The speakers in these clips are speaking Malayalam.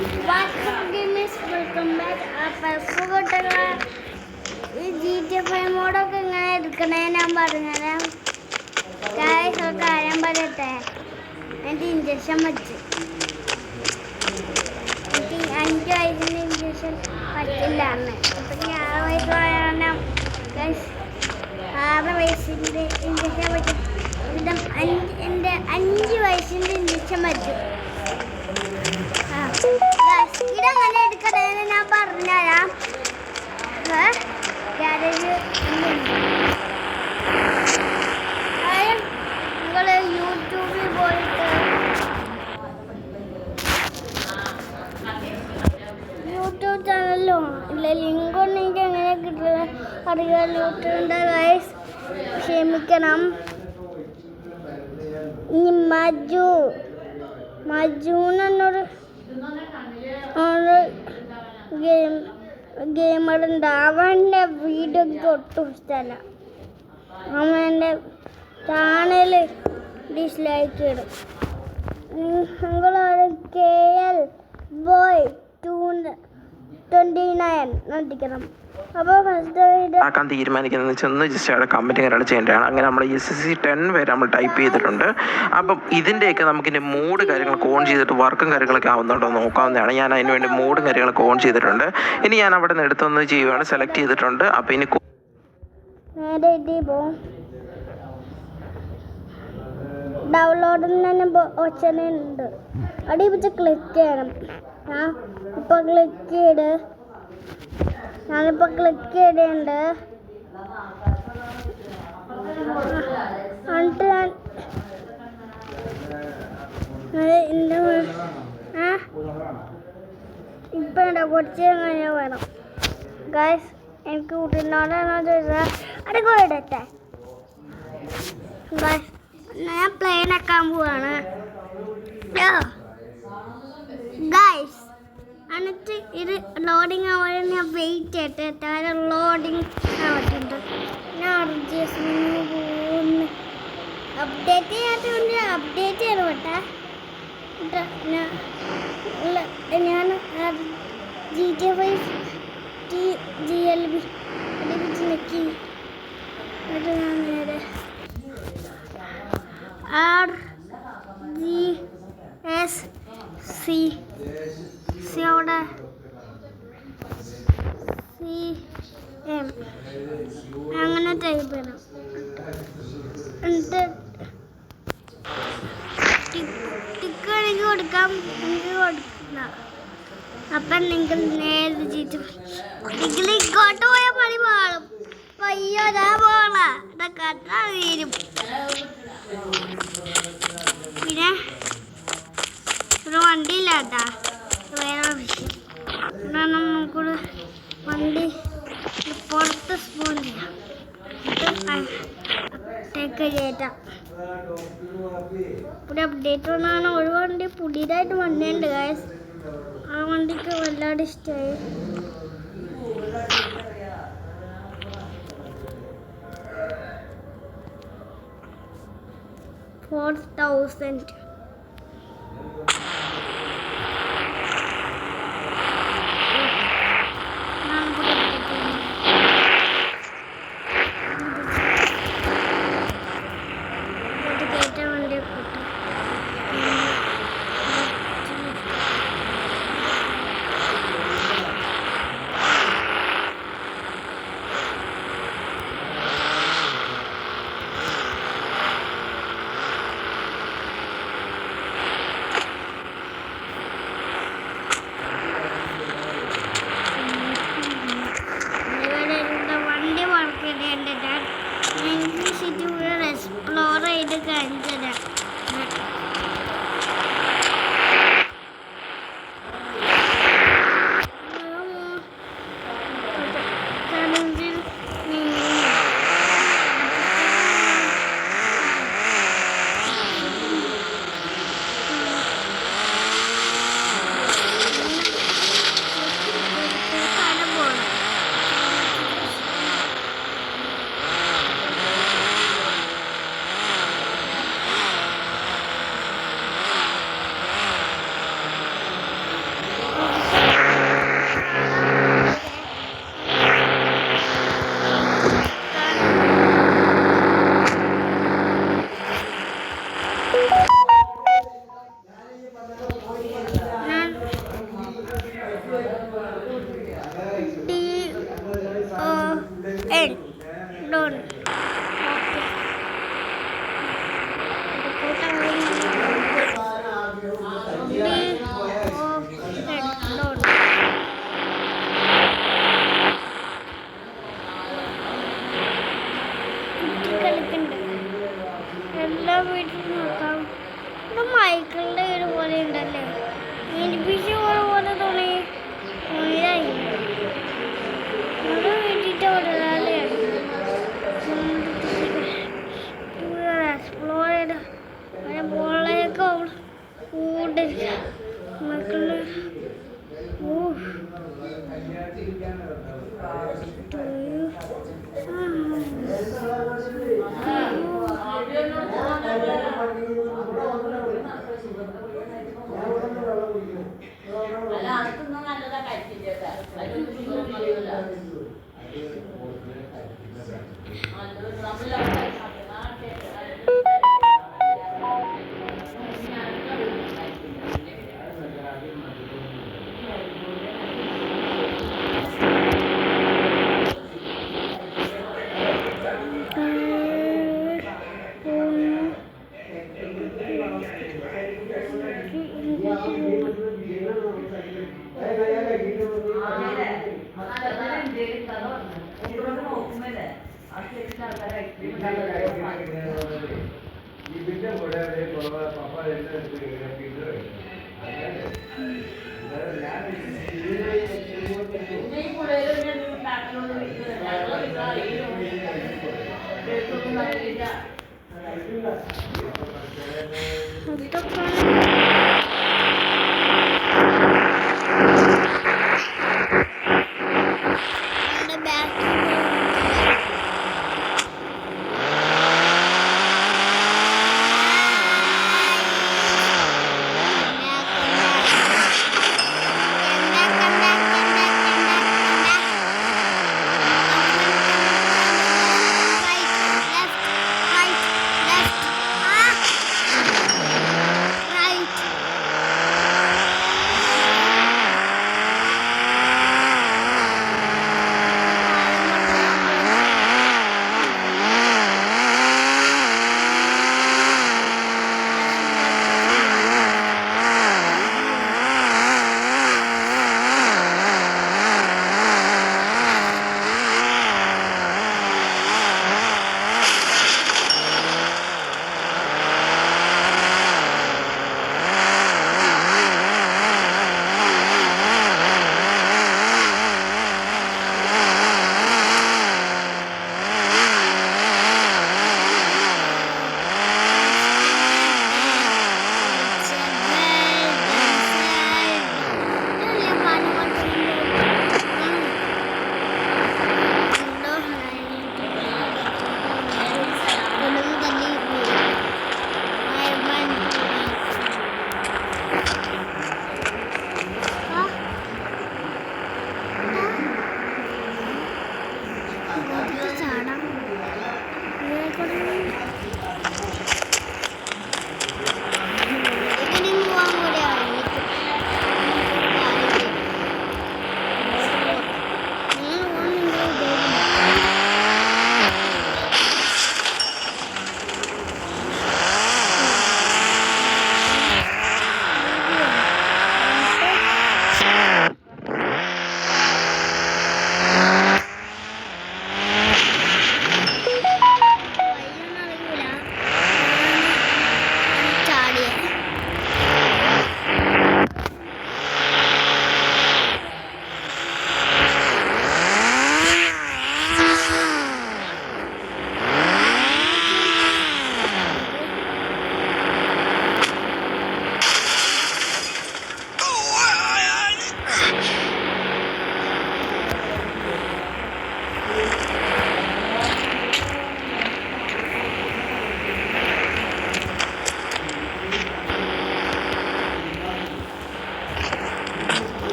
Welcome back. കൂട്ടുകാരെ, ഈ GTA 5 മോഡൊക്കെ ഇങ്ങനെ എടുക്കണേ ഞാൻ പറഞ്ഞുതരാം. ഒരു കാര്യം പറയട്ടെ, എൻ്റെ ഇഞ്ചക്ഷൻ വെച്ച് എനിക്ക് 5 വയസ്സിൻ്റെ ഇഞ്ചക്ഷൻ പറ്റില്ല അന്ന്. അപ്പം 6 വയസ്സായ കാരണം 6 വയസ്സിൻ്റെ ഇഞ്ചക്ഷൻ പറ്റും. എൻ്റെ 5 വയസ്സിൻ്റെ ഇഞ്ചക്ഷൻ പറ്റും. ഇതങ്ങനെ എടുക്കണേന്ന് ഞാൻ പറഞ്ഞുതരാം. നിങ്ങൾ യൂട്യൂബിൽ പോയിട്ട് യൂട്യൂബ് ചാനലിലോ ഇല്ല ലിങ്ക് ഉണ്ടെങ്കിൽ എങ്ങനെ കിട്ടുക അറിയാൻ യൂട്യൂബിൻ്റെ ഗൈസ് ക്ഷമിക്കണം. ഈ മജുന്നൊരു ഗെയിമറുണ്ട്. അവൻ്റെ വീഡിയോ ഒട്ടും ഇഷ്ടമല്ല. അവൻ്റെ ചാനൽ ഡിസ്ലൈക്ക് ഇടും. നിങ്ങളൊരു KL Boy 29 നോട്ടിക്കണം. അപ്പോൾ ഫസ്റ്റ് ആക്കാൻ തീരുമാനിക്കുന്നത് ചെന്ന് ജസ്റ്റ് അവിടെ കമൻറ്റ് കാര്യങ്ങൾ ചെയ്യേണ്ടതാണ്. അങ്ങനെ നമ്മൾ SSC 10 വരെ നമ്മൾ ടൈപ്പ് ചെയ്തിട്ടുണ്ട്. അപ്പം ഇതിൻ്റെയൊക്കെ നമുക്കിൻ്റെ മൂഡ് കാര്യങ്ങളൊക്കെ ഓൺ ചെയ്തിട്ട് വർക്കും കാര്യങ്ങളൊക്കെ ആവുന്നുണ്ടോ നോക്കാവുന്നതാണ്. ഞാൻ അതിന് വേണ്ടി മൂഡും കാര്യങ്ങളൊക്കെ ഓൺ ചെയ്തിട്ടുണ്ട്. ഇനി ഞാൻ അവിടെ നിന്ന് എടുത്തൊന്ന് ചെയ്യുകയാണ്, സെലക്ട് ചെയ്തിട്ടുണ്ട്. അപ്പോൾ ഇനി ഡൗൺലോഡിൽ തന്നെ ഓപ്ഷൻ ഉണ്ട്. അവിടെ വെച്ച് ക്ലിക്ക് ചെയ്യണം. ഇപ്പോൾ ക്ലിക്ക് ചെയ്ത് ഞാനിപ്പോൾ ക്ലിക്ക് ചെയ്തിട്ടുണ്ട്. എന്നിട്ട് ഇപ്പം ഉണ്ടോ കുറച്ച് അങ്ങനെ വേണം ഗൈസ്. എനിക്ക് കുട്ടീനോടാണോ ചോദിച്ചാൽ അടുക്ക ഇടട്ടെ ഗൈസ്. ഞാൻ പ്ലെയിൻ ആക്കാൻ പോവാണ് ഗൈസ്. എന്നിട്ട് ഇത് ലോഡിങ് ആവാൻ ഞാൻ വെയിറ്റ് ചെയ്തിട്ട് താഴെ ലോഡിങ് ആവട്ടുണ്ട്. ഞാൻ അഡ്ജസ്റ്റ്മെൻറ്റിന് പോകുന്നു. അപ്ഡേറ്റ് ചെയ്യാത്തതുകൊണ്ട് അപ്ഡേറ്റ് ചെയ്ത് വിട്ടെ. ഞാൻ GTA 5 GLB വെച്ച് നിൽക്കി. എന്നിട്ട് ഞാൻ നേരെ RGSC അവിടെ CM അങ്ങനെ ടൈപ്പ് ചെയ്യണം. എന്നിട്ട് ടിക്ക് എനിക്ക് കൊടുക്കാം, എനിക്ക് കൊടുക്കില്ല. അപ്പം നിങ്ങൾ നേരെ ഇങ്ങോട്ട് പോയാൽ മതി പാടും. അയ്യോ അതാ പോള ഇതൊക്കെ തീരും. പിന്നെ ഒരു വണ്ടിയില്ല കേട്ടാ, വേറെ വിഷയം. ഇതാണ് നമുക്കൊരു വണ്ടി പുറത്ത് സ്പൂൺ ചെയ്യാം, ടേക്ക് കയറ്റാം. ഇവിടെ അപ്ഡേറ്റ് വന്നാണ്. ഒരു വണ്ടി പുതിയതായിട്ട് വണ്ടിയുണ്ട് ഗൈസ്. ആ വണ്ടിക്ക് വല്ലാതെ ഇഷ്ടമായി. $4,000.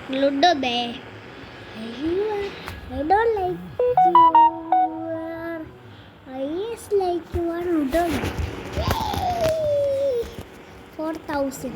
Ludo bear. I don't like you. I just like you are Ludo bear. 4,000.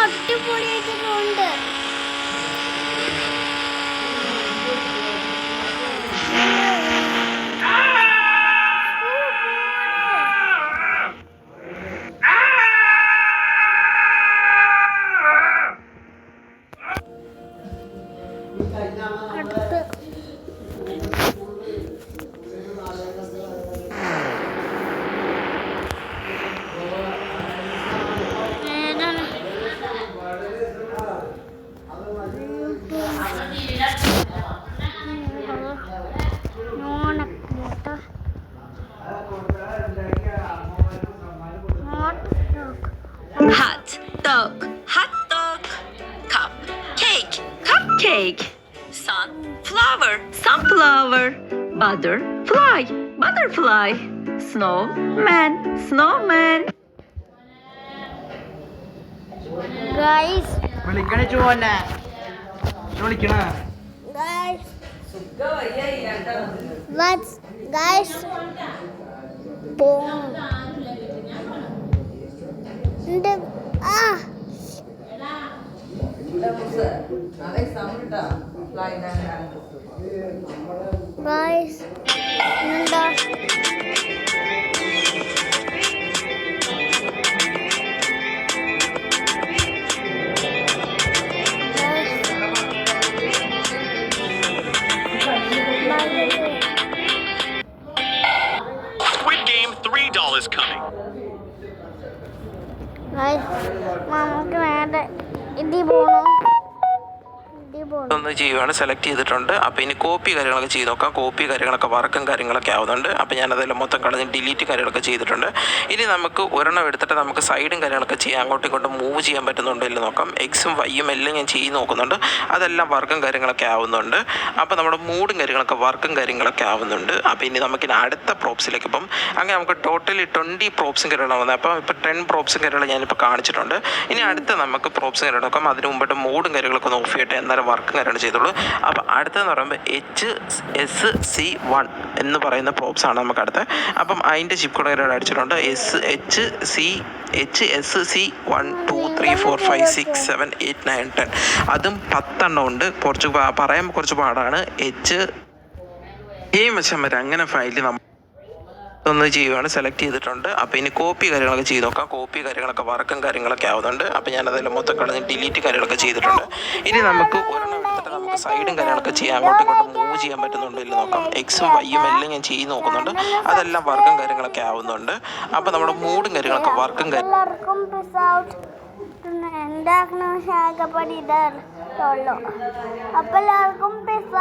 അടിപൊളിയായിട്ടുണ്ട്. അടുത്ത് Hot dog, hot dog. Cupcake, cupcake. Sunflower, sunflower. Butterfly, butterfly. Snowman, snowman. Guys വിളിക്കണേ ചുവന്നെ വിളിക്കണ guys what's guys boom the guys എന്താ Squid Game $3 coming. guys നമുക്ക് വേണ്ട ഇതിൽ പോണോ ഒന്ന് ചെയ്യുവാണ് സെലക്ട് ചെയ്തിട്ടുണ്ട്. അപ്പോൾ ഇനി കോപ്പി കാര്യങ്ങളൊക്കെ ചെയ്ത് നോക്കാം. കോപ്പി കാര്യങ്ങളൊക്കെ വർക്കും കാര്യങ്ങളൊക്കെ ആവുന്നുണ്ട്. അപ്പോൾ ഞാനതെല്ലാം മൊത്തം കളഞ്ഞ് ഡിലീറ്റ് കാര്യങ്ങളൊക്കെ ചെയ്തിട്ടുണ്ട്. ഇനി നമുക്ക് ഒരെണ്ണം എടുത്തിട്ട് നമുക്ക് സൈഡും കാര്യങ്ങളൊക്കെ ചെയ്യാം, അങ്ങോട്ടും ഇങ്ങോട്ടും മൂവ് ചെയ്യാൻ പറ്റുന്നുണ്ടോ ഇല്ല നോക്കാം. എക്സും വൈയും എല്ലാം ഞാൻ ചെയ്ത് നോക്കുന്നുണ്ട്. അതെല്ലാം വർക്കും കാര്യങ്ങളൊക്കെ ആവുന്നുണ്ട്. അപ്പോൾ നമ്മുടെ മൂഡും കാര്യങ്ങളൊക്കെ വർക്കും കാര്യങ്ങളൊക്കെ ആവുന്നുണ്ട്. അപ്പോൾ ഇനി നമുക്കിനി അടുത്ത പ്രോപ്സിലേക്ക് ഇപ്പം അങ്ങനെ നമുക്ക് ടോട്ടലി 20 പ്രോപ്സും കാര്യങ്ങളാണ് വന്നത്. അപ്പോൾ ഇപ്പോൾ 10 പ്രോപ്സും കാര്യങ്ങൾ ഞാനിപ്പോൾ കാണിച്ചിട്ടുണ്ട്. ഇനി അടുത്ത നമുക്ക് പ്രോപ്സും കാര്യങ്ങൾ നോക്കാം. അതിന് മുമ്പിട്ട് മൂഡും കാര്യങ്ങളൊക്കെ ഒന്ന് ഓഫ് ചെയ്യട്ടെ, എന്നാലും വർക്കും കാര്യങ്ങൾ ചെയ്തോളൂ. അപ്പോൾ അടുത്തതെന്ന് പറയുമ്പോൾ HSC1 എന്ന് പറയുന്ന പ്രോപ്സ് ആണ് നമുക്ക് അടുത്ത്. അപ്പം അതിൻ്റെ ചിപ്പ് കോഡ് കാര്യങ്ങൾ അടിച്ചിട്ടുണ്ട്. HSC 1 2 3 4 5 6 7 8 9 10 അതും 10 എണ്ണം ഉണ്ട്. കുറച്ച് പറയാൻ കുറച്ച് പാടാണ്. അങ്ങനെ ഫയലിൽ നമ്മൾ ഒന്ന് ചെയ്യുവാണ് സെലക്ട് ചെയ്തിട്ടുണ്ട്. അപ്പോൾ ഇനി കോപ്പി കാര്യങ്ങളൊക്കെ ചെയ്ത് നോക്കാം. കോപ്പി കാര്യങ്ങളൊക്കെ വർക്കും കാര്യങ്ങളൊക്കെ ആവുന്നുണ്ട്. അപ്പോൾ ഞാനതെല്ലാം മൊത്തം കളഞ്ഞ് ഡിലീറ്റ് കാര്യങ്ങളൊക്കെ ചെയ്തിട്ടുണ്ട്. ഇനി നമുക്ക് ഒരെണ്ണം എടുത്തിട്ട് നമുക്ക് സൈഡും കാര്യങ്ങളൊക്കെ ചെയ്യാം, അങ്ങോട്ടും ഇങ്ങോട്ടും മൂവ് ചെയ്യാൻ പറ്റുന്നുണ്ടോ ഇല്ല നോക്കാം. എക്സും വൈയും എല്ലാം ഞാൻ ചെയ്ത് നോക്കുന്നുണ്ട്. അതെല്ലാം വർക്കും കാര്യങ്ങളൊക്കെ ആവുന്നുണ്ട്. അപ്പോൾ നമ്മുടെ മൂഡും കാര്യങ്ങളൊക്കെ വർക്കും എല്ലാവർക്കും പീസ് ഔട്ട് ഉണ്ടാക്കുന്ന ശാഖപ്പടി ഇതുള്ളൂ. അപ്പോൾ എല്ലാവർക്കും പീസ്